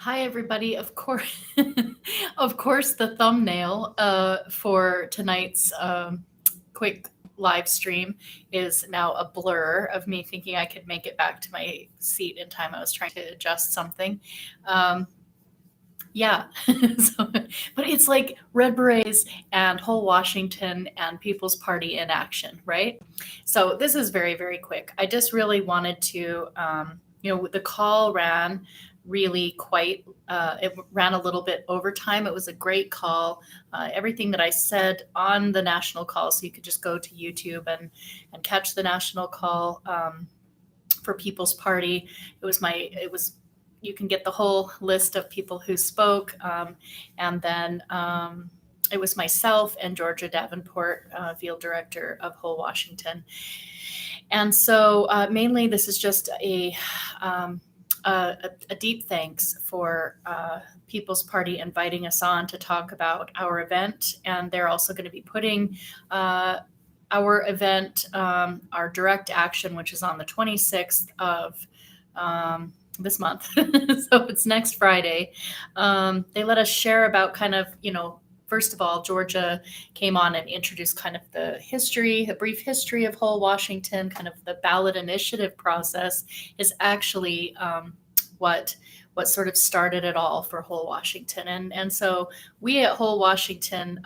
Hi, everybody. Of course, of course, the thumbnail for tonight's quick live stream is now a blur of me thinking I could make it back to my seat in time. I was trying to adjust something. Um, yeah, so, but it's like Red Berets and whole Washington and People's Party in action, right? So this is very, very quick. I just really wanted to, the call ran really quite, it ran a little bit over time. It was a great call. Everything that I said on the national call, so you could just go to YouTube and catch the national call for People's Party. It was you can get the whole list of people who spoke. And then it was myself and Georgia Davenport, field director of Whole Washington. And so mainly this is just a deep thanks for People's Party inviting us on to talk about our event. And they're also going to be putting our event, our direct action, which is on the 26th of this month. So it's next Friday. They let us share about kind of, first of all, Georgia came on and introduced kind of the history, a brief history of whole Washington, kind of the ballot initiative process is actually what sort of started it all for whole Washington. And so we at whole Washington,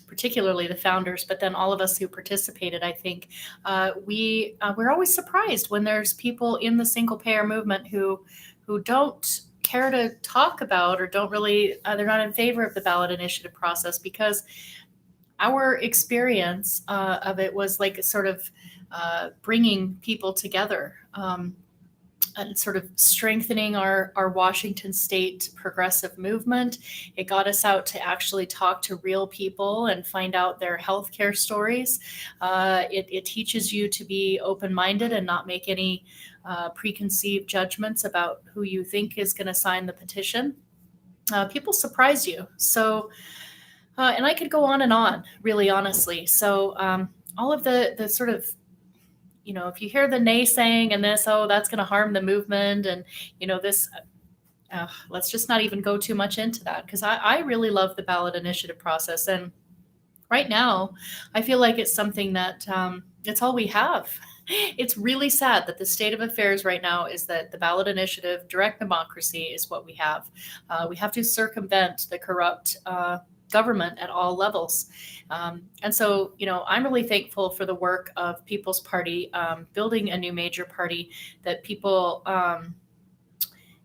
particularly the founders, but then all of us who participated, I think we're always surprised when there's people in the single payer movement who don't care to talk about or don't really they're not in favor of the ballot initiative process, because our experience of it was like sort of bringing people together. And sort of strengthening our Washington state progressive movement. It got us out to actually talk to real people and find out their healthcare stories. It teaches you to be open-minded and not make any preconceived judgments about who you think is going to sign the petition. People surprise you. So, and I could go on and on, really honestly. So all of the sort of, if you hear the naysaying and this, oh, that's going to harm the movement, and this, let's just not even go too much into that, because I really love the ballot initiative process, and right now I feel like it's something that it's all we have. It's really sad that the state of affairs right now is that the ballot initiative, direct democracy, is what we have. We have to circumvent the corrupt government at all levels. And so, I'm really thankful for the work of People's Party, building a new major party that people,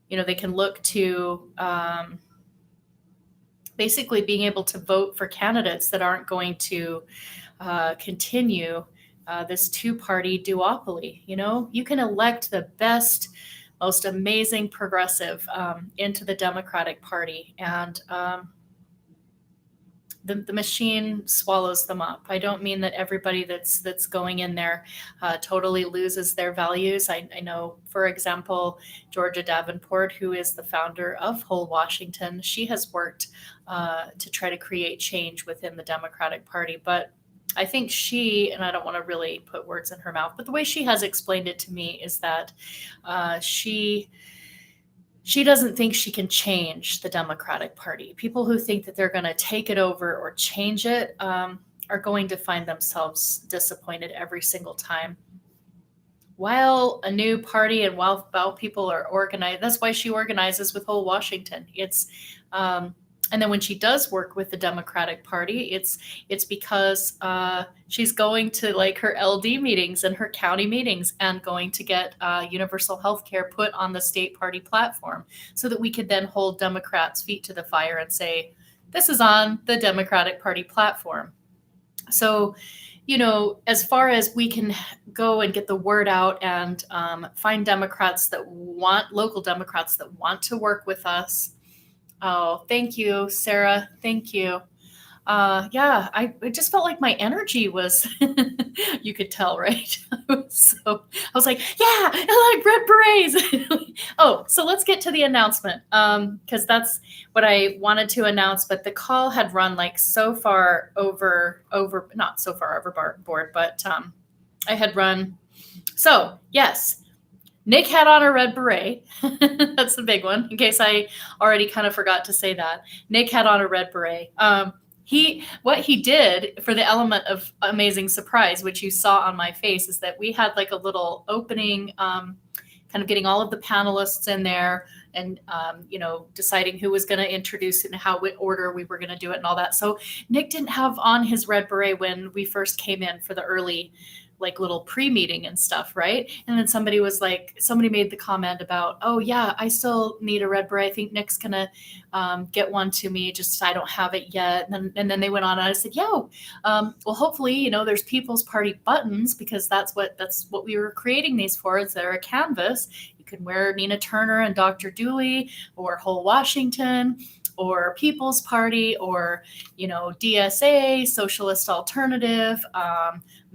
they can look to, basically being able to vote for candidates that aren't going to continue this two-party duopoly. You can elect the best, most amazing progressive into the Democratic Party, and the machine swallows them up. I don't mean that everybody that's going in there totally loses their values. I know, for example, Georgia Davenport, who is the founder of Whole Washington, she has worked to try to create change within the Democratic Party. But I think she, and I don't want to really put words in her mouth, but the way she has explained it to me is that she doesn't think she can change the Democratic Party. People who think that they're going to take it over or change it are going to find themselves disappointed every single time. While a new party and while people are organized, that's why she organizes with Whole Washington. It's and then when she does work with the Democratic Party, it's because she's going to like her LD meetings and her county meetings and going to get universal health care put on the state party platform, so that we could then hold Democrats' feet to the fire and say, this is on the Democratic Party platform. So, as far as we can go and get the word out and find Democrats local Democrats that want to work with us. Oh, thank you, Sarah. Thank you. Yeah, I just felt like my energy was, you could tell, right? I was like, yeah, I like Red Berets. Oh, so let's get to the announcement, because that's what I wanted to announce. But the call had run like so far not so far overboard, but I had run. So yes, Nick had on a red beret. That's the big one, in case I already kind of forgot to say that. Nick had on a red beret. What he did for the element of amazing surprise, which you saw on my face, is that we had like a little opening, kind of getting all of the panelists in there and deciding who was going to introduce it and how what order we were going to do it and all that. So Nick didn't have on his red beret when we first came in for the early like little pre-meeting and stuff, right? And then somebody made the comment about, oh yeah, I still need a red beret. I think Nick's gonna get one to me, just I don't have it yet. And then they went on and I said, well, hopefully, there's People's Party buttons, because that's what we were creating these for. Is they're a canvas. You can wear Nina Turner and Dr. Dooley or Whole Washington or People's Party or, DSA, Socialist Alternative,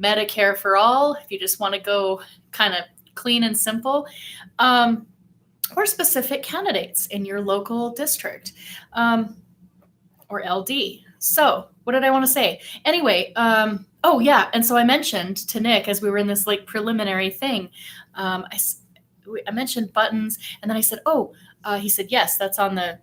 Medicare for All, if you just want to go kind of clean and simple, or specific candidates in your local district, or LD. So what did I want to say? Anyway, oh yeah, and so I mentioned to Nick as we were in this like preliminary thing, I mentioned buttons, and then I said, he said, yes, that's on the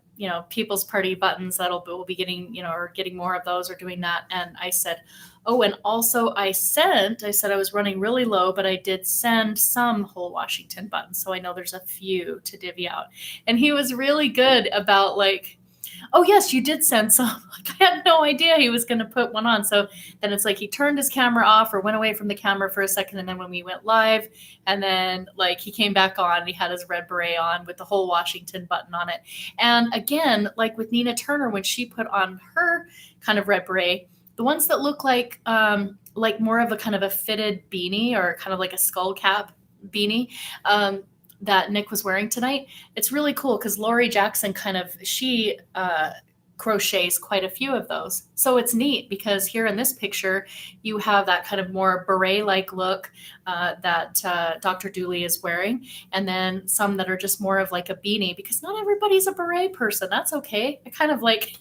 People's Party buttons. We'll be getting, or getting more of those or doing that. And I said, and also I said I was running really low, but I did send some Whole Washington buttons. So I know there's a few to divvy out. And he was really good about like, oh yes, you did send some. Like, I had no idea he was going to put one on. So then it's like he turned his camera off or went away from the camera for a second. And then when we went live, and then like he came back on, he had his red beret on with the Whole Washington button on it. And again, like with Nina Turner, when she put on her kind of red beret, the ones that look like more of a kind of a fitted beanie or kind of like a skull cap beanie, that Nick was wearing tonight, it's really cool because Lori Jackson she crochets quite a few of those. So it's neat because here in this picture, you have that kind of more beret-like look that Dr. Dooley is wearing, and then some that are just more of like a beanie, because not everybody's a beret person. That's okay. I kind of like,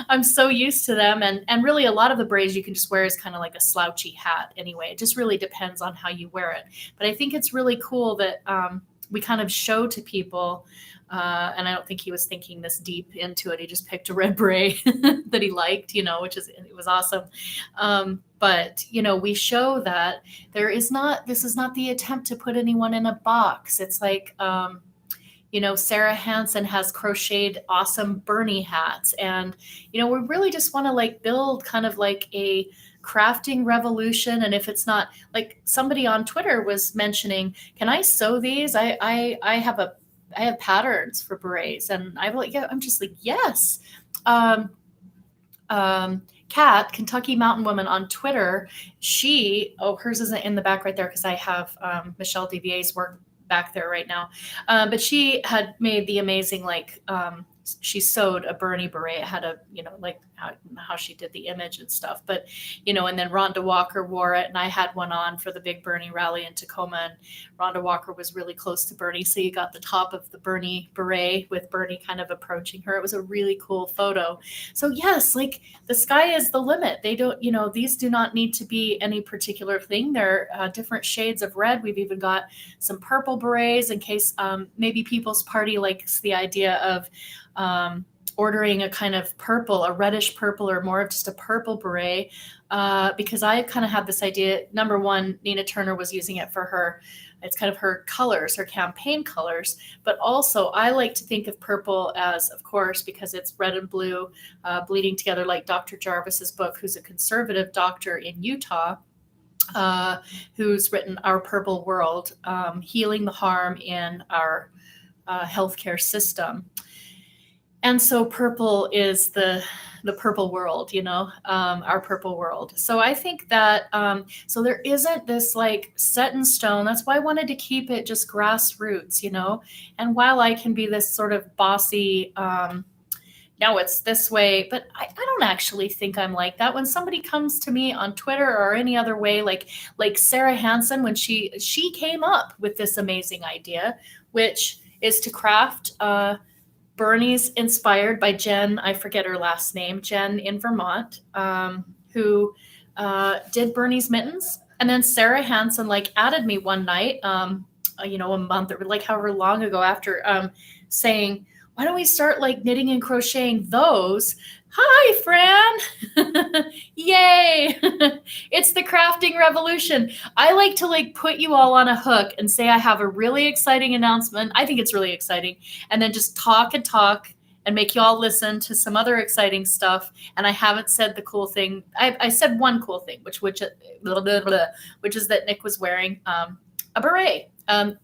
I'm so used to them. And really a lot of the berets you can just wear as kind of like a slouchy hat anyway. It just really depends on how you wear it. But I think it's really cool that we kind of show to people, and I don't think he was thinking this deep into it. He just picked a red beret that he liked, it was awesome. But, we show that this is not the attempt to put anyone in a box. It's like, Sarah Hansen has crocheted awesome Bernie hats. And, we really just want to like build kind of like a crafting revolution. And if it's not, like somebody on Twitter was mentioning, can I sew these? I have patterns for berets, and I'm just like, yes. Kat, Kentucky Mountain Woman on Twitter, hers isn't in the back right there because I have Michelle Devier's work back there right now. But she had made the amazing, she sewed a Bernie beret. It had how she did the image and stuff. But, and then Rhonda Walker wore it, and I had one on for the big Bernie rally in Tacoma. And Rhonda Walker was really close to Bernie. So you got the top of the Bernie beret with Bernie kind of approaching her. It was a really cool photo. So yes, like the sky is the limit. They don't, these do not need to be any particular thing. They're different shades of red. We've even got some purple berets in case maybe People's Party likes the idea of ordering a kind of purple, a reddish purple, or more of just a purple beret, because I kind of had this idea. Number one, Nina Turner was using it for it's kind of her colors, her campaign colors, but also I like to think of purple as, of course, because it's red and blue bleeding together, like Dr. Jarvis's book, who's a conservative doctor in Utah, who's written Our Purple World, Healing the Harm in Our Healthcare System. And so purple is the purple world, our purple world. So I think that, so there isn't this like set in stone. That's why I wanted to keep it just grassroots, and while I can be this sort of bossy, no, it's this way, but I don't actually think I'm like that. When somebody comes to me on Twitter or any other way, like Sarah Hansen, when she came up with this amazing idea, which is to craft, Bernie's inspired by Jen, I forget her last name, Jen in Vermont, who did Bernie's mittens. And then Sarah Hansen added me one night a month or like however long ago after, saying, why don't we start like knitting and crocheting those? Hi, Fran. Yay. It's the crafting revolution. I like to like put you all on a hook and say I have a really exciting announcement. I think it's really exciting. And then just talk and talk and make you all listen to some other exciting stuff. And I haven't said the cool thing. I said one cool thing, which is that Nick was wearing a beret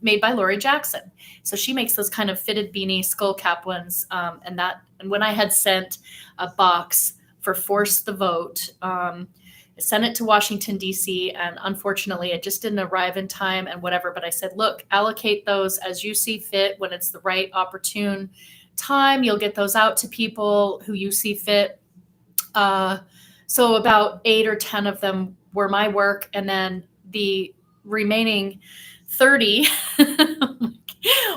made by Lori Jackson. So she makes those kind of fitted beanie skull cap ones. And when I had sent a box for Force the Vote, I sent it to Washington, D.C., and unfortunately it just didn't arrive in time and whatever. But I said, look, allocate those as you see fit when it's the right opportune time. You'll get those out to people who you see fit. So about 8 or 10 of them were my work, and then the remaining 30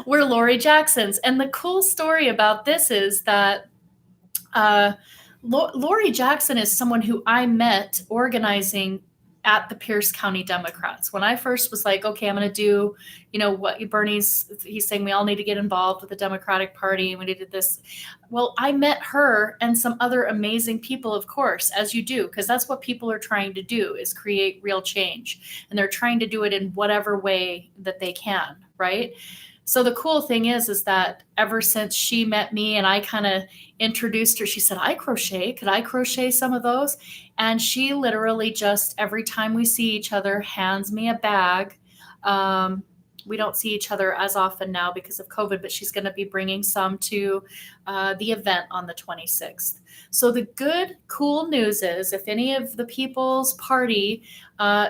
were Lori Jackson's. And the cool story about this is that Lori Jackson is someone who I met organizing at the Pierce County Democrats. When I first was like, okay, I'm going to do, what he's saying we all need to get involved with the Democratic Party, and we did this. Well, I met her and some other amazing people, of course, as you do, because that's what people are trying to do, is create real change. And they're trying to do it in whatever way that they can, right? So the cool thing is that ever since she met me and I kind of introduced her, she said, I crochet. Could I crochet some of those? And she literally just every time we see each other hands me a bag. We don't see each other as often now because of COVID, but she's going to be bringing some to the event on the 26th. So the good, cool news is if any of the People's Party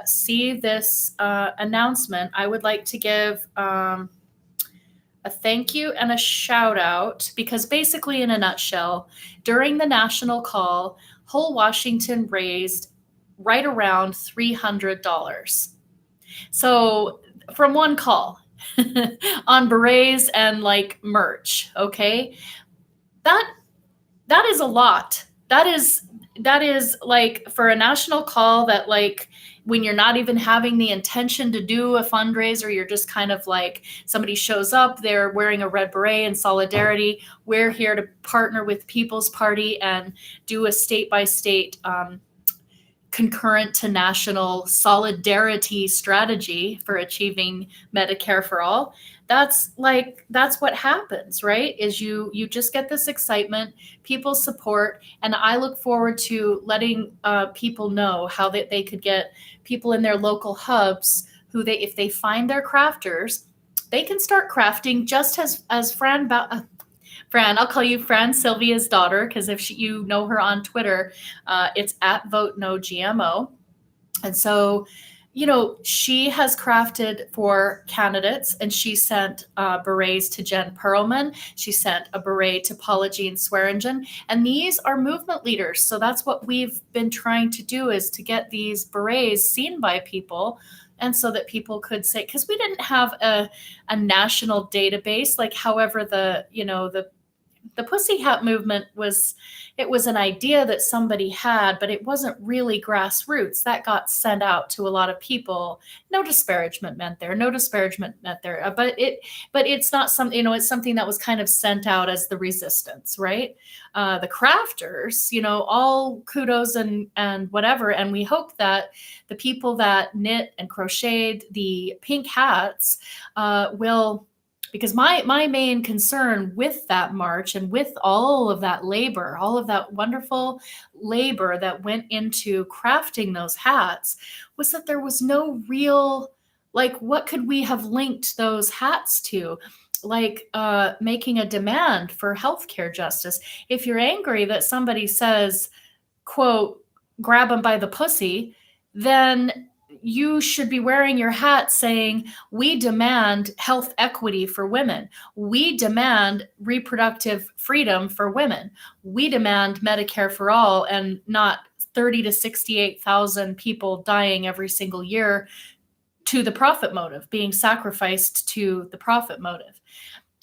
see this announcement, I would like to give a thank you and a shout out, because basically in a nutshell, during the national call, whole Washington raised right around $300. So from one call on berets and like merch, okay? That is a lot. That is like for a national call that like when you're not even having the intention to do a fundraiser, you're just kind of like somebody shows up, they're wearing a red beret in solidarity. We're here to partner with People's Party and do a state-by-state concurrent to national solidarity strategy for achieving Medicare for all. That's what happens, right? Is you just get this excitement, people support, and I look forward to letting people know how they could get people in their local hubs who if they find their crafters, they can start crafting just as Fran, I'll call you Fran, Sylvia's daughter, because if you know her on Twitter, it's at Vote No GMO. And so, she has crafted for candidates, and she sent berets to Jen Perlman. She sent a beret to Paula Jean Swearingen. And these are movement leaders. So that's what we've been trying to do, is to get these berets seen by people. And so that people could say, because we didn't have a national database, like however the Pussy Hat movement was an idea that somebody had, but it wasn't really grassroots. That got sent out to a lot of people. No disparagement meant there. But it's not something, it's something that was kind of sent out as the resistance, right? The crafters, all kudos and whatever. And we hope that the people that knit and crocheted the pink hats will. Because my main concern with that march and with all of that labor, all of that wonderful labor that went into crafting those hats, was that there was no real, like, what could we have linked those hats to? Like making a demand for healthcare justice. If you're angry that somebody says, quote, grab them by the pussy, then you should be wearing your hat saying, we demand health equity for women. We demand reproductive freedom for women. We demand Medicare for all, and not 30 to 68,000 people dying every single year to the profit motive, being sacrificed to the profit motive.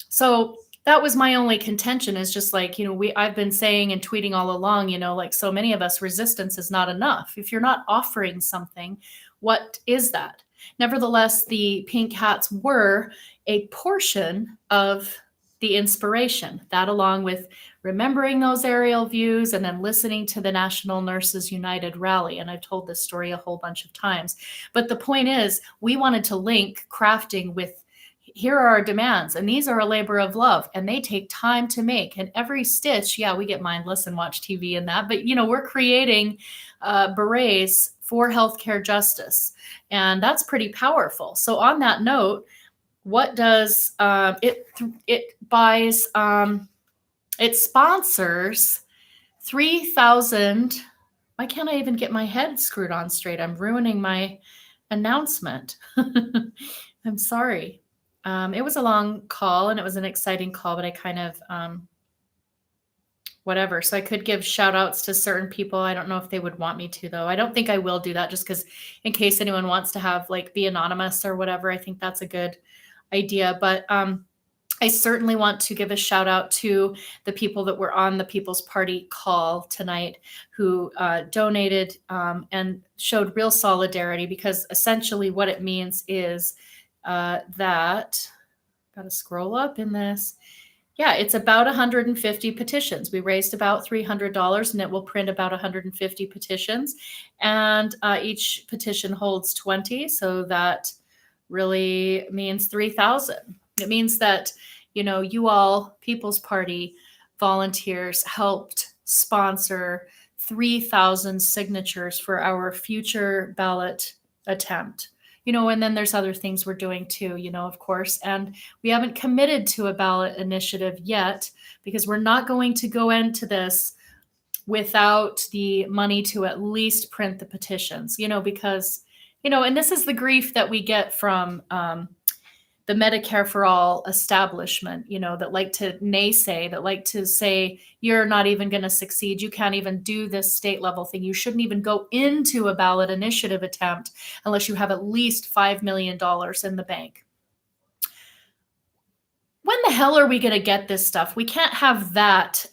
So that was my only contention, is just like, I've been saying and tweeting all along, like so many of us, resistance is not enough. If you're not offering something, what is that? Nevertheless, the pink hats were a portion of the inspiration. That, along with remembering those aerial views and then listening to the National Nurses United rally. And I've told this story a whole bunch of times. But the point is, we wanted to link crafting with, here are our demands, and these are a labor of love, and they take time to make. And every stitch, yeah, we get mindless and watch TV and that, but we're creating berets for healthcare justice, and that's pretty powerful. So on that note, what does it buys? It sponsors 3,000. Why can't I even get my head screwed on straight? I'm ruining my announcement. I'm sorry. It was a long call and it was an exciting call, but I kind of, whatever. So I could give shout outs to certain people. I don't know if they would want me to, though. I don't think I will do that, just because in case anyone wants to have be anonymous or whatever, I think that's a good idea. But I certainly want to give a shout out to the people that were on the People's Party call tonight who donated and showed real solidarity, because essentially what it means is that, got to scroll up in this. Yeah, it's about 150 petitions. We raised about $300, and it will print about 150 petitions. And each petition holds 20, so that really means 3,000. It means that, you all, People's Party volunteers, helped sponsor 3,000 signatures for our future ballot attempt. And then there's other things we're doing too, of course. And we haven't committed to a ballot initiative yet, because we're not going to go into this without the money to at least print the petitions, because, and this is the grief that we get from the Medicare for All establishment, that like to naysay, that like to say, you're not even going to succeed. You can't even do this state level thing. You shouldn't even go into a ballot initiative attempt unless you have at least $5 million in the bank. When the hell are we going to get this stuff? We can't have that.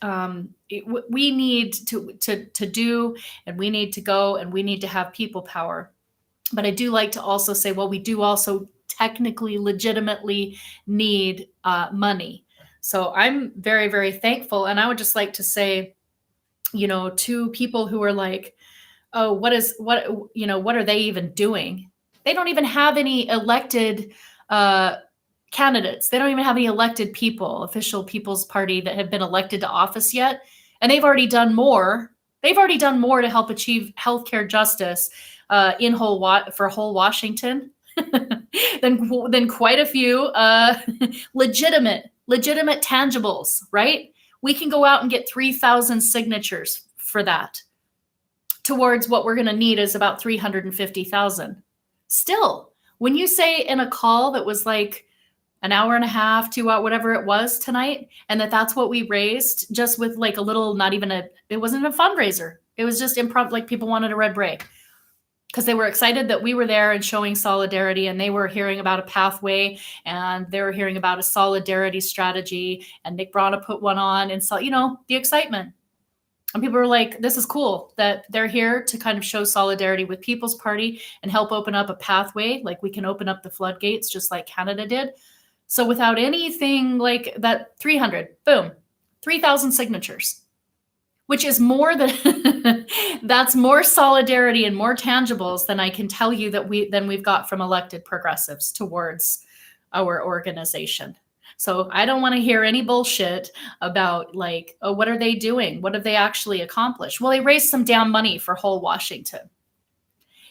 We need to do, and we need to go, and we need to have people power. But I do like to also say, well, we do also technically, legitimately need money. So I'm very, very thankful. And I would just like to say, to people who are like, oh, what are they even doing? They don't even have any elected candidates. They don't even have any elected people, official People's Party, that have been elected to office yet. And they've already done more. They've already done more to help achieve healthcare justice for whole Washington than quite a few legitimate tangibles, right? We can go out and get 3,000 signatures for that. Towards what we're going to need is about 350,000. Still, when you say in a call that was like an hour and a half, 2 hours, whatever it was tonight, and that's what we raised, just with like a little, it wasn't a fundraiser. It was just impromptu, like people wanted a red beret, because they were excited that we were there and showing solidarity, and they were hearing about a pathway, and they were hearing about a solidarity strategy, and Nick Brana put one on, and so, the excitement. And people were like, this is cool that they're here to kind of show solidarity with People's Party and help open up a pathway. Like we can open up the floodgates just like Canada did. So without anything like that, 3,000 signatures, which is more than, that's more solidarity and more tangibles than I can tell you that we've got from elected progressives towards our organization. So I don't want to hear any bullshit about like, oh, what are they doing? What have they actually accomplished? Well, they raised some damn money for whole Washington.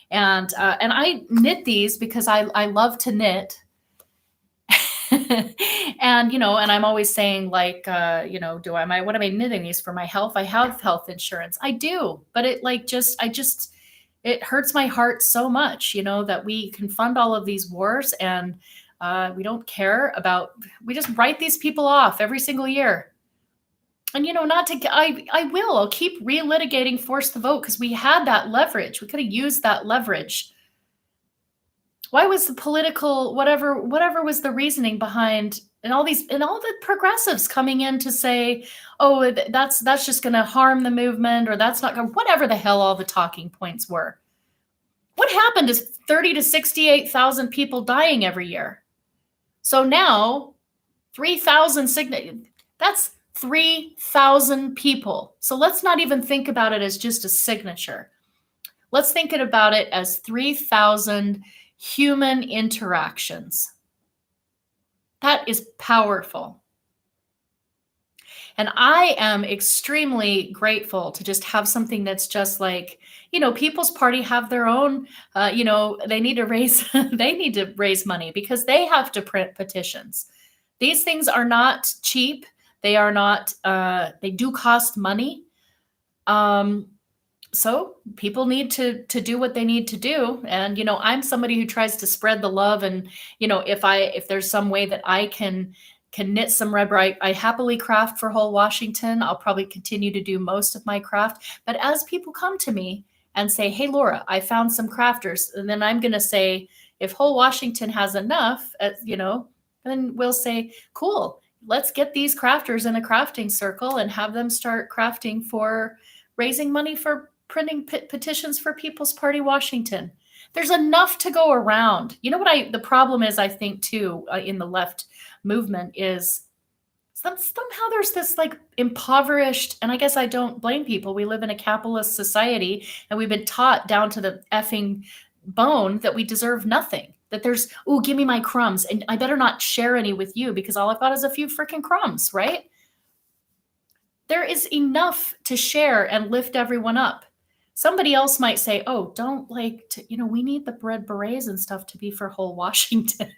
And I knit these because I love to knit. And, and I'm always saying like, what am I knitting these for? My health? I have health insurance. I do, but it it hurts my heart so much, that we can fund all of these wars, and we don't care about, we just write these people off every single year. And, I'll keep relitigating force the vote, because we had that leverage. We could have used that leverage. Why was the political, whatever was the reasoning behind, and all the progressives coming in to say, oh, that's just going to harm the movement, or that's not going to, whatever the hell all the talking points were. What happened to 30 to 68,000 people dying every year? So now 3,000 that's 3,000 people. So let's not even think about it as just a signature. Let's think about it as 3,000 human interactions. That is powerful. And I am extremely grateful to just have something that's just like, People's Party have their own, they need to raise they need to raise money because they have to print petitions. These things are not cheap. They are not, they do cost money. So people need to do what they need to do. And, I'm somebody who tries to spread the love. And, if there's some way that I can knit some rubber, I happily craft for Whole Washington. I'll probably continue to do most of my craft. But as people come to me and say, hey, Laura, I found some crafters. And then I'm going to say, if Whole Washington has enough, then we'll say, cool, let's get these crafters in a crafting circle and have them start crafting for raising money for printing petitions for People's Party Washington. There's enough to go around. You know what the problem is, I think, too, in the left movement is somehow there's this like impoverished, and I guess I don't blame people. We live in a capitalist society and we've been taught down to the effing bone that we deserve nothing. That there's, give me my crumbs and I better not share any with you because all I've got is a few freaking crumbs, right? There is enough to share and lift everyone up. Somebody else might say, oh, don't we need the red berets and stuff to be for Whole Washington.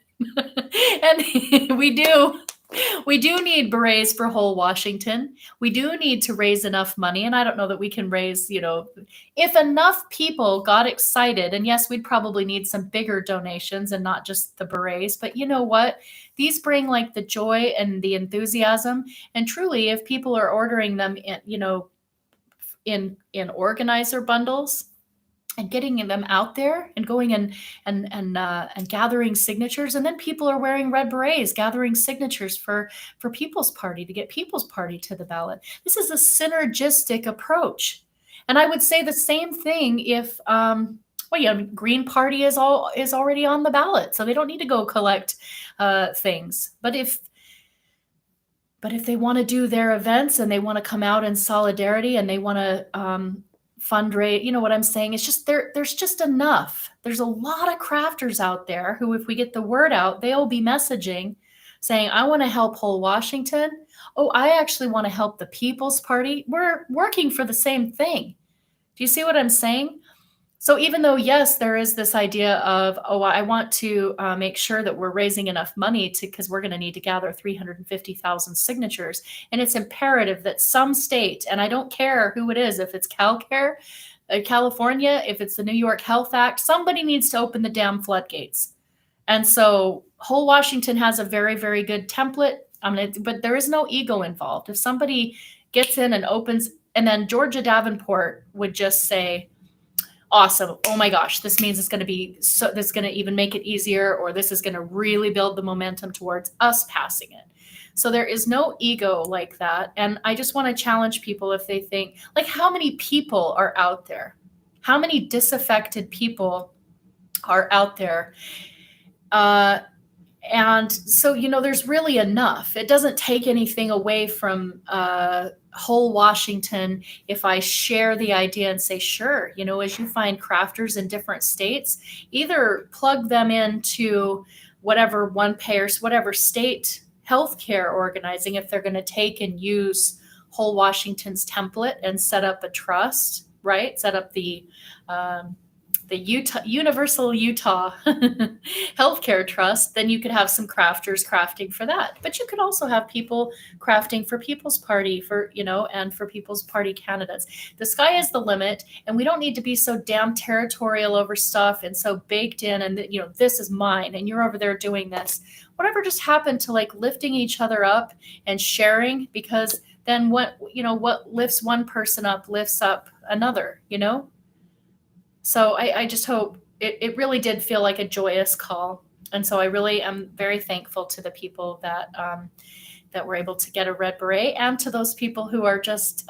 And we do need berets for Whole Washington. We do need to raise enough money. And I don't know that we can raise, if enough people got excited, and yes, we'd probably need some bigger donations and not just the berets, but you know what? These bring like the joy and the enthusiasm. And truly, if people are ordering them in organizer bundles and getting them out there and going and gathering signatures, and then people are wearing red berets gathering signatures for People's Party to get People's Party to the ballot. This is a synergistic approach. And I would say the same thing if Green Party is already on the ballot, so they don't need to go collect things. But if they want to do their events and they want to come out in solidarity and they want to fundraise, you know what I'm saying? It's just there's just enough. There's a lot of crafters out there who, if we get the word out, they'll be messaging saying, I want to help Whole Washington. Oh, I actually want to help the People's Party. We're working for the same thing. Do you see what I'm saying? So even though, yes, there is this idea of, I want to make sure that we're raising enough money because we're going to need to gather 350,000 signatures. And it's imperative that some state, and I don't care who it is, if it's CalCare, California, if it's the New York Health Act, somebody needs to open the damn floodgates. And so Whole Washington has a very, very good template. But there is no ego involved. If somebody gets in and opens, and then Georgia Davenport would just say, awesome. Oh my gosh, this means it's going to be so, this is going to even make it easier, or this is going to really build the momentum towards us passing it. So there is no ego like that. And I just want to challenge people if they think, like, how many people are out there? How many disaffected people are out there? And so, there's really enough. It doesn't take anything away from Whole Washington if I share the idea and say, sure, as you find crafters in different states, either plug them into whatever whatever state healthcare organizing, if they're going to take and use Whole Washington's template and set up a trust, right? Set up the Universal Utah Healthcare Trust, then you could have some crafters crafting for that. But you could also have people crafting for People's Party, and for People's Party candidates. The sky is the limit, and we don't need to be so damn territorial over stuff and so baked in and, this is mine and you're over there doing this. Whatever just happened to like lifting each other up and sharing, because then what lifts one person up lifts up another, So I just hope it really did feel like a joyous call. And so I really am very thankful to the people that were able to get a red beret, and to those people who are just,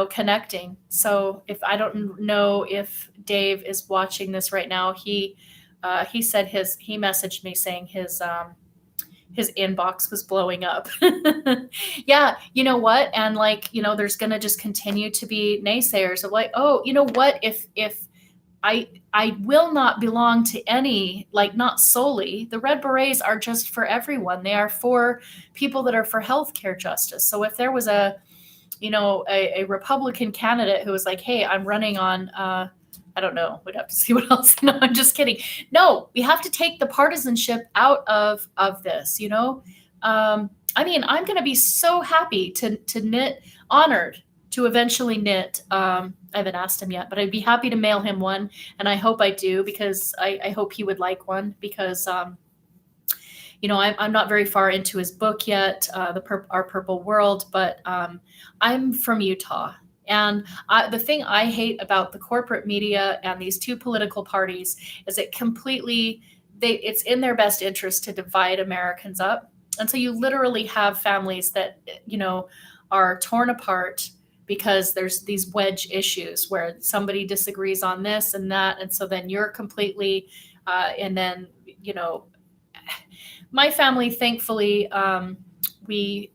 connecting. So if I don't know if Dave is watching this right now, he said he messaged me saying his inbox was blowing up. Yeah, you know what? And like, there's gonna just continue to be naysayers of like, oh, you know what? If I will not belong to any, like, not solely. The Red Berets are just for everyone. They are for people that are for healthcare justice. So if there was a Republican candidate who was like, hey, I'm running on, I don't know, we'd have to see what else. No, I'm just kidding. No, we have to take the partisanship out of this, I mean, I'm going to be so happy to knit, honored to eventually knit. I haven't asked him yet, but I'd be happy to mail him one. And I hope I do, because I hope he would like one, because, I'm not very far into his book yet, Our Purple World, but I'm from Utah. And the thing I hate about the corporate media and these two political parties is it's in their best interest to divide Americans up. And so you literally have families that, are torn apart because there's these wedge issues where somebody disagrees on this and that. And so then you're completely, and then, my family, thankfully, we,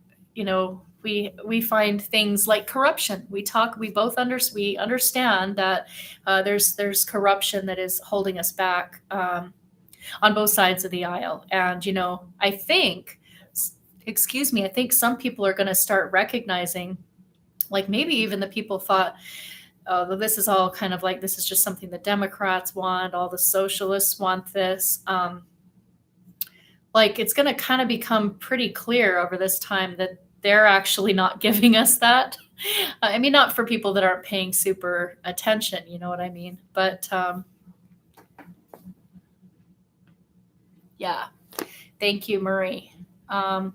we find things like corruption. We understand that there's corruption that is holding us back, on both sides of the aisle. And, I think, excuse me, I think some people are going to start recognizing, like maybe even the people thought, oh, this is all kind of like, this is just something the Democrats want, all the socialists want this. Like, it's going to kind of become pretty clear over this time that they're actually not giving us that. I mean, not for people that aren't paying super attention, you know what I mean? But yeah, thank you, Marie. So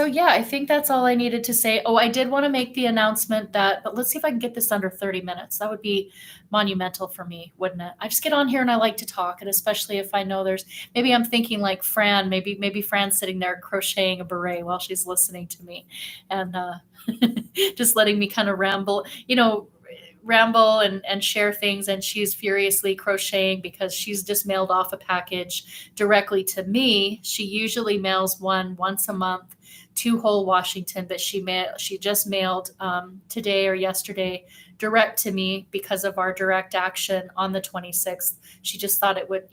yeah, I think that's all I needed to say. Oh, I did want to make the announcement but let's see if I can get this under 30 minutes. That would be monumental for me, wouldn't it? I just get on here and I like to talk, and especially if I know maybe I'm thinking like Fran, maybe Fran's sitting there crocheting a beret while she's listening to me, and just letting me kind of ramble and share things, and she's furiously crocheting because she's just mailed off a package directly to me. She usually mails one once a month to Whole Washington, but she just mailed today or yesterday direct to me because of our direct action on the 26th. She just thought it would,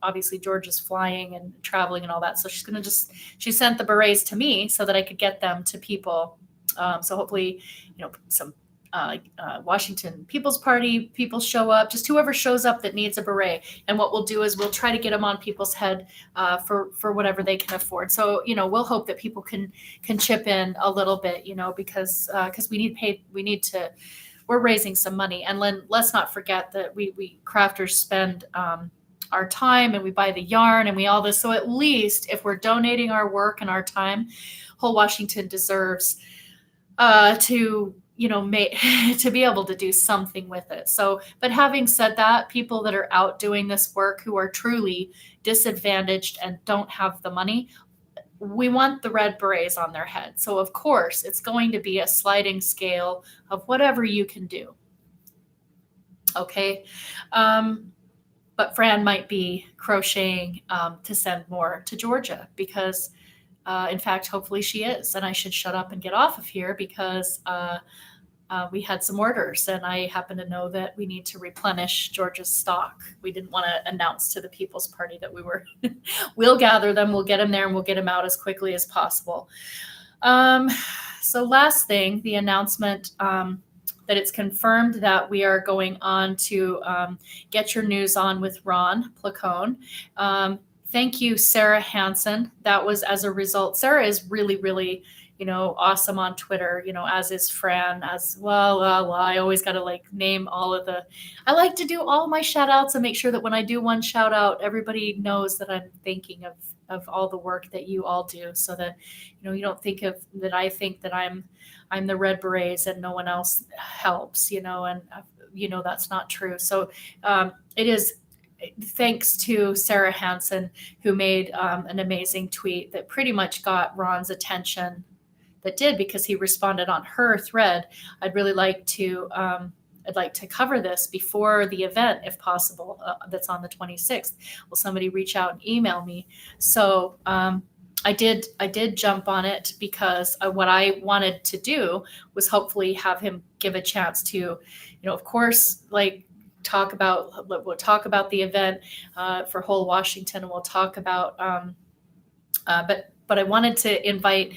obviously George is flying and traveling and all that, so she sent the berets to me so that I could get them to people. So hopefully, some Washington People's Party people show up, just whoever shows up that needs a beret. And what we'll do is we'll try to get them on people's head for whatever they can afford. So, we'll hope that people can chip in a little bit, because we're raising some money. And let's not forget that we crafters spend our time, and we buy the yarn, and we all this. So at least if we're donating our work and our time, Whole Washington deserves to to be able to do something with it. So, but having said that, people that are out doing this work who are truly disadvantaged and don't have the money, we want the Red Berets on their head. So of course, it's going to be a sliding scale of whatever you can do. Okay. But Fran might be crocheting to send more to Georgia because in fact, hopefully she is. And I should shut up and get off of here because we had some orders, and I happen to know that we need to replenish Georgia's stock. We didn't want to announce to the People's Party that we were, we'll gather them, we'll get them there, and we'll get them out as quickly as possible. So last thing, the announcement that it's confirmed that we are going on to Get Your News On with Ron Placone. Thank you, Sarah Hansen. That was as a result. Sarah is really, really, awesome on Twitter, as is Fran, as well. I always got to name I like to do all my shout outs and make sure that when I do one shout out, everybody knows that I'm thinking of all the work that you all do, so that, you don't think that I think that I'm the Red Berets and no one else helps, and that's not true. So it is thanks to Sarah Hansen, who made an amazing tweet that pretty much got Ron's attention that did, because he responded on her thread. I'd really like to cover this before the event, if possible, that's on the 26th. Will somebody reach out and email me? So I did jump on it, because what I wanted to do was hopefully have him give a chance to, of course, like we'll talk about the event for Whole Washington, and we'll talk about but I wanted to invite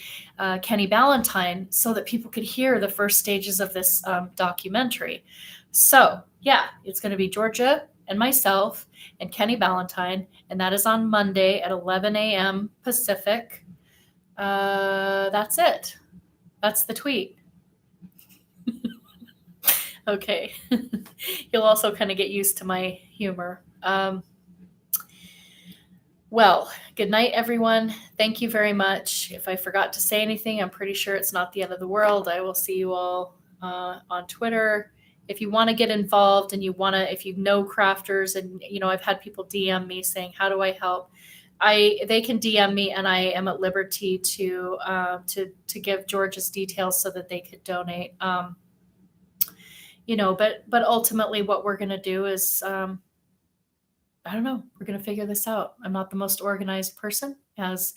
Kenny Ballantyne so that people could hear the first stages of this documentary. So yeah, it's going to be Georgia and myself and Kenny Ballantyne, and that is on Monday at 11 a.m. Pacific. That's it. That's the tweet. Okay. You'll also kind of get used to my humor. Well, good night, everyone. Thank you very much. If I forgot to say anything, I'm pretty sure it's not the end of the world. I will see you all on Twitter. If you want to get involved and if you know crafters, and I've had people DM me saying, "How do I help?" They can DM me, and I am at liberty to give George's details so that they could donate. But ultimately, what we're going to do is. I don't know. We're going to figure this out. I'm not the most organized person. As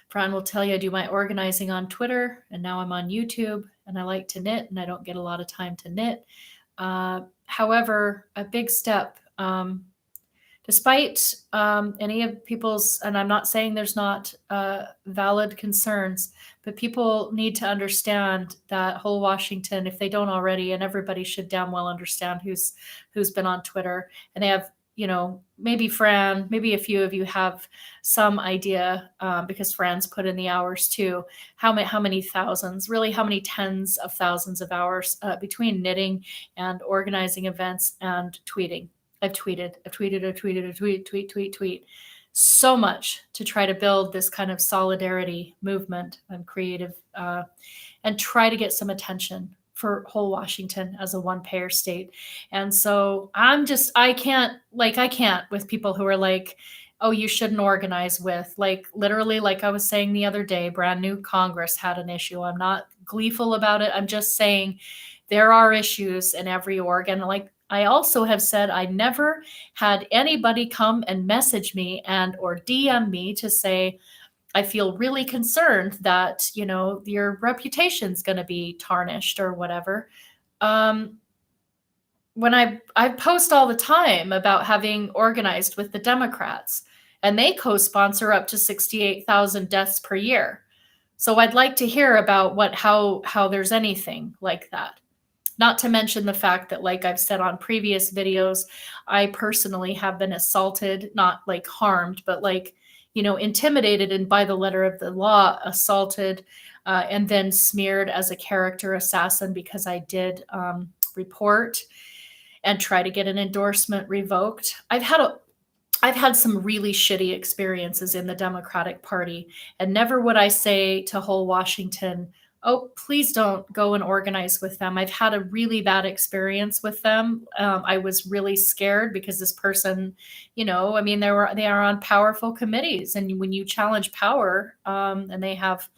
Fran will tell you, I do my organizing on Twitter, and now I'm on YouTube, and I like to knit, and I don't get a lot of time to knit. However, a big step, despite any of people's, and I'm not saying there's not valid concerns, but people need to understand that Whole Washington, if they don't already, and everybody should damn well understand who's been on Twitter, and they have, maybe Fran, maybe a few of you have some idea, because Fran's put in the hours too, how many thousands, really how many tens of thousands of hours between knitting and organizing events and tweeting. I've tweeted so much to try to build this kind of solidarity movement and creative, and try to get some attention for Whole Washington as a one-payer state. And so I can't with people who are like, oh, you shouldn't organize with, like, literally, like I was saying the other day, brand new Congress had an issue. I'm not gleeful about it. I'm just saying there are issues in every org. And like I also have said, I never had anybody come and message me or DM me to say, I feel really concerned that, your reputation's going to be tarnished or whatever. When I post all the time about having organized with the Democrats, and they co-sponsor up to 68,000 deaths per year. So I'd like to hear about how there's anything like that. Not to mention the fact that, like I've said on previous videos, I personally have been assaulted, not like harmed, but like, intimidated and by the letter of the law, assaulted, and then smeared as a character assassin because I did report and try to get an endorsement revoked. I've had some really shitty experiences in the Democratic Party, and never would I say to Whole Washington, oh, please don't go and organize with them. I've had a really bad experience with them. I was really scared because this person, they are on powerful committees, and when you challenge power, and they have,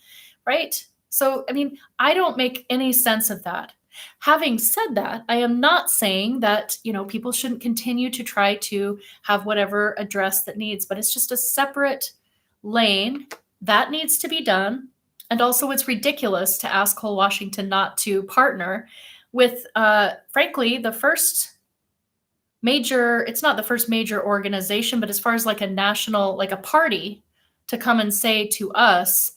right? So, I don't make any sense of that. Having said that, I am not saying that, people shouldn't continue to try to have whatever address that needs, but it's just a separate lane that needs to be done. And also, it's ridiculous to ask Whole Washington not to partner with, frankly, the first major, it's not the first major organization, but as far as like a national, like a party, to come and say to us,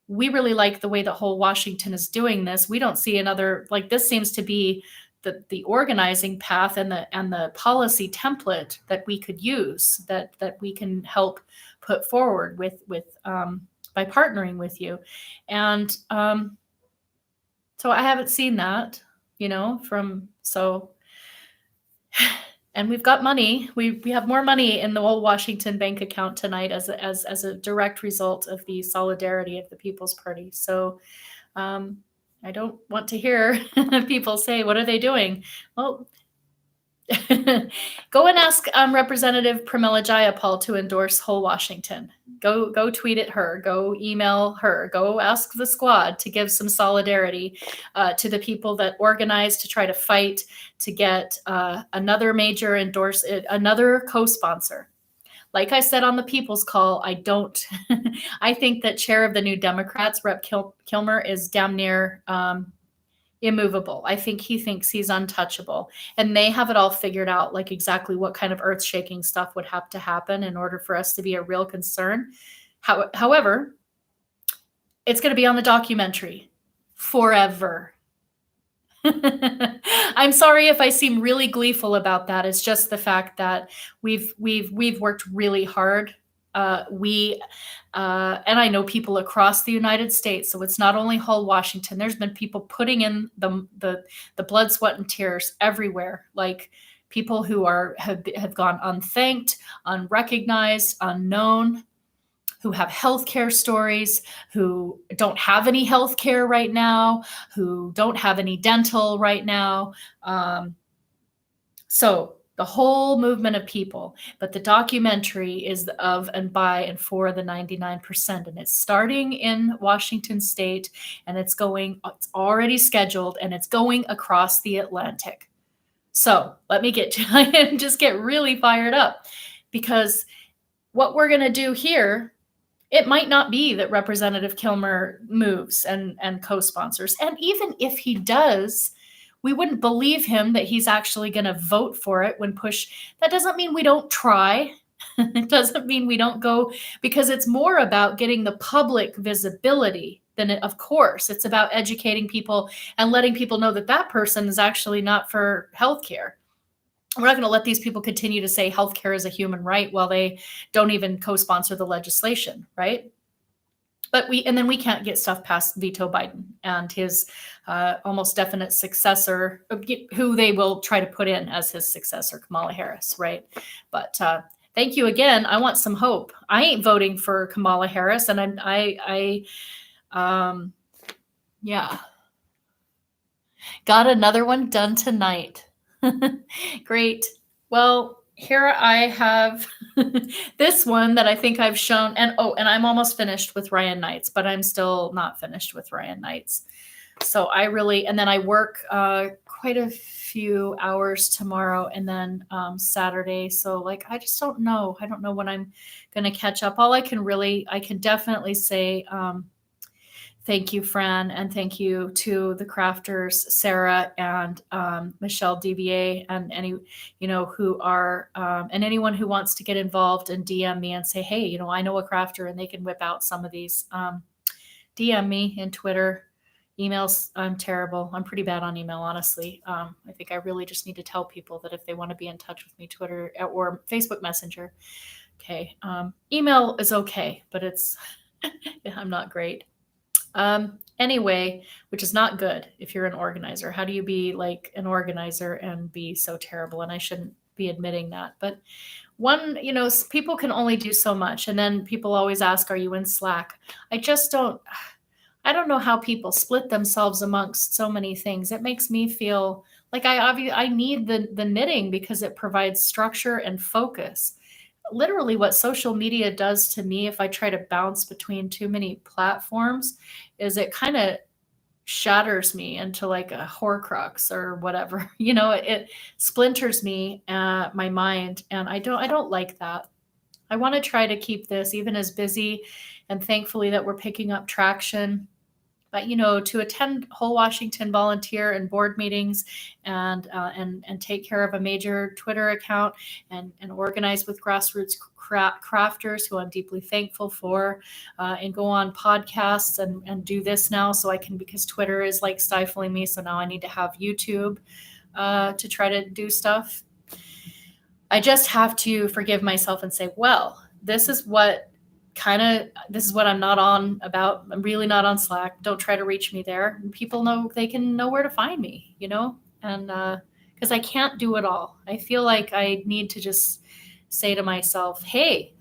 we really like the way that Whole Washington is doing this. We don't see another, like, this seems to be the organizing path and the policy template that we could use, that we can help put forward with by partnering with you. And so I haven't seen that, and we've got money. We have more money in the Whole Washington bank account tonight as a direct result of the solidarity of the People's Party. So I don't want to hear people say, what are they doing? Well, Go and ask Representative Pramila Jayapal to endorse Whole Washington. Go tweet at her. Go email her. Go ask the squad to give some solidarity to the people that organized to try to fight to get another major another co-sponsor. Like I said on the People's Call, I don't. I think that chair of the New Democrats, Rep. Kilmer, is damn near immovable. I think he thinks he's untouchable, and they have it all figured out, like exactly what kind of earth-shaking stuff would have to happen in order for us to be a real concern. However, it's going to be on the documentary forever. I'm sorry if I seem really gleeful about that. It's just the fact that we've worked really hard. And I know people across the United States, so it's not only Hull, Washington. There's been people putting in the blood, sweat, and tears everywhere. Like people who have gone unthanked, unrecognized, unknown, who have healthcare stories, who don't have any healthcare right now, who don't have any dental right now. So the whole movement of people, but the documentary is of and by and for the 99%, and it's starting in Washington State, and it's already scheduled, and it's going across the Atlantic. So let me just get really fired up, because what we're going to do here, it might not be that Representative Kilmer moves and co-sponsors. And even if he does, we wouldn't believe him that he's actually going to vote for it when push. That doesn't mean we don't try. It doesn't mean we don't go, because it's more about getting the public visibility than of course, it's about educating people and letting people know that that person is actually not for healthcare. We're not going to let these people continue to say healthcare is a human right while they don't even co-sponsor the legislation, right? But then we can't get stuff past veto Biden and his almost definite successor, who they will try to put in as his successor, Kamala Harris, right? But thank you again. I want some hope. I ain't voting for Kamala Harris, and yeah, got another one done tonight. Great. Well, here I have this one that I think I've shown, and I'm almost finished with Ryan Knights, but I'm still not finished with Ryan Knights. So and then I work quite a few hours tomorrow, and then Saturday. So like, I just don't know. I don't know when I'm going to catch up. I can definitely say, thank you, Fran, and thank you to the crafters, Sarah and Michelle DBA, and who are, and anyone who wants to get involved and DM me and say, hey, I know a crafter, and they can whip out some of these. DM me in Twitter, emails. I'm terrible. I'm pretty bad on email, honestly. I think I really just need to tell people that if they want to be in touch with me, Twitter or Facebook Messenger. Okay. Email is okay, but I'm not great. Anyway, which is not good if you're an organizer. How do you be like an organizer and be so terrible? And I shouldn't be admitting that. But people can only do so much. And then people always ask, are you in Slack? I don't know how people split themselves amongst so many things. It makes me feel like I need the knitting because it provides structure and focus. Literally what social media does to me, if I try to bounce between too many platforms, is it kind of shatters me into like a Horcrux or whatever. It splinters me, my mind, and I don't like that. I want to try to keep this even as busy, and thankfully that we're picking up traction. But to attend Whole Washington volunteer and board meetings, and take care of a major Twitter account, and organize with grassroots crafters who I'm deeply thankful for, and go on podcasts and do this now so I can, because Twitter is like stifling me. So now I need to have YouTube to try to do stuff. I just have to forgive myself and say, well, this is what I'm not on about. I'm really not on Slack. Don't try to reach me there. And people know where to find me, and because I can't do it all. I feel like I need to just say to myself, hey,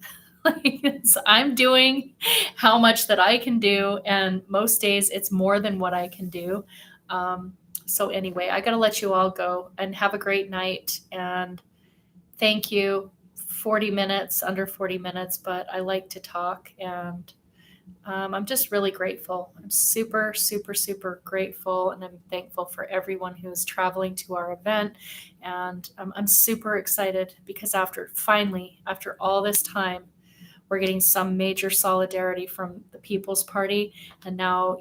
I'm doing how much that I can do. And most days it's more than what I can do. So anyway, I got to let you all go, and have a great night. And thank you. 40 minutes, under 40 minutes, but I like to talk, and I'm just really grateful. I'm super, super, super grateful, and I'm thankful for everyone who is traveling to our event. And I'm super excited because finally, after all this time, we're getting some major solidarity from the People's Party, and now,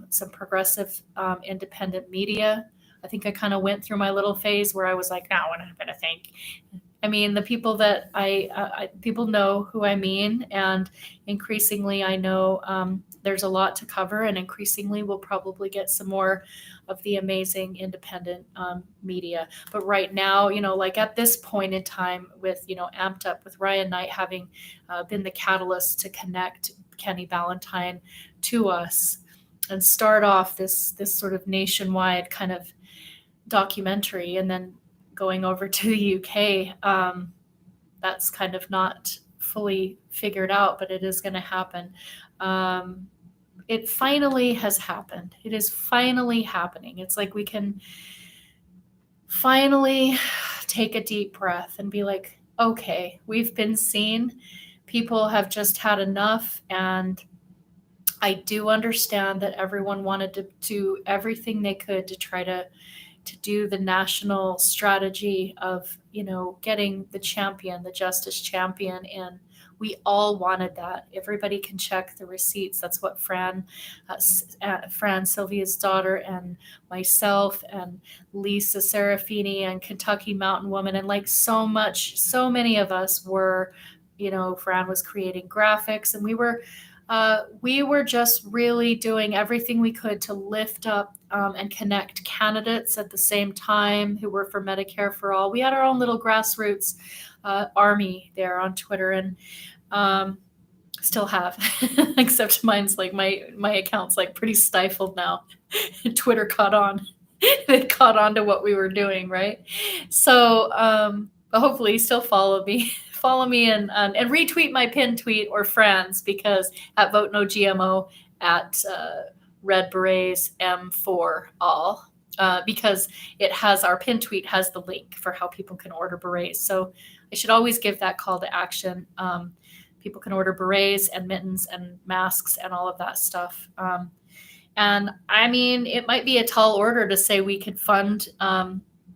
some progressive independent media. I think I kind of went through my little phase where I was like, no, we're not going to think. I mean, the people that people know who I mean, and increasingly I know there's a lot to cover, and increasingly we'll probably get some more of the amazing independent media. But right now, like at this point in time, with Amped Up, with Ryan Knight having been the catalyst to connect Kenny Ballantyne to us and start off this sort of nationwide kind of documentary, and then going over to the UK, that's kind of not fully figured out, but it is going to happen. It finally has happened. It is finally happening. It's like we can finally take a deep breath and be like, okay, we've been seen. People have just had enough. And I do understand that everyone wanted to do everything they could to try to do the national strategy of, getting the champion, the justice champion in. We all wanted that. Everybody can check the receipts. That's what Fran, Sylvia's daughter, and myself, and Lisa Serafini, and Kentucky Mountain Woman, and like so many of us were, Fran was creating graphics, and we were just really doing everything we could to lift up and connect candidates at the same time who were for Medicare for All. We had our own little grassroots army there on Twitter, and still have, except mine's like my account's like pretty stifled now. Twitter caught on. They caught on to what we were doing, right? So, but hopefully still follow me. Follow me and retweet my pinned tweet, or Fran's, because at Vote No GMO, at Red Berets M4 All, because it has, our pinned tweet has the link for how people can order berets. So I should always give that call to action. People can order berets and mittens and masks and all of that stuff. And I mean, it might be a tall order to say we could fund,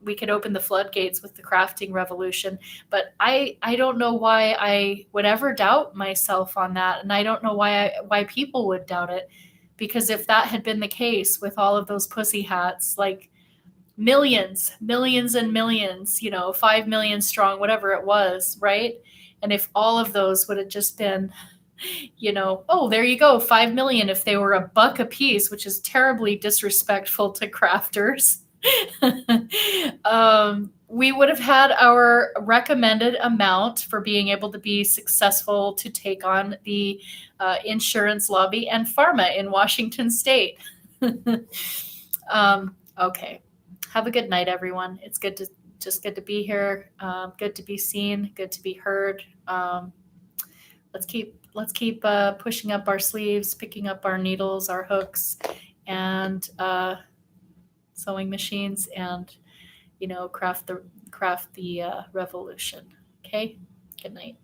we could open the floodgates with the crafting revolution, but I don't know why I would ever doubt myself on that. And I don't know why people would doubt it, because if that had been the case with all of those pussy hats, like millions and millions, 5 million strong, whatever it was, right? And if all of those would have just been, oh, there you go, 5 million, if they were $1 a piece, which is terribly disrespectful to crafters. We would have had our recommended amount for being able to be successful to take on the insurance lobby and pharma in Washington State. Okay. Have a good night, everyone. It's good to be here. Good to be seen. Good to be heard. Let's keep pushing up our sleeves, picking up our needles, our hooks, and sewing machines, and craft the revolution. Okay. Good night.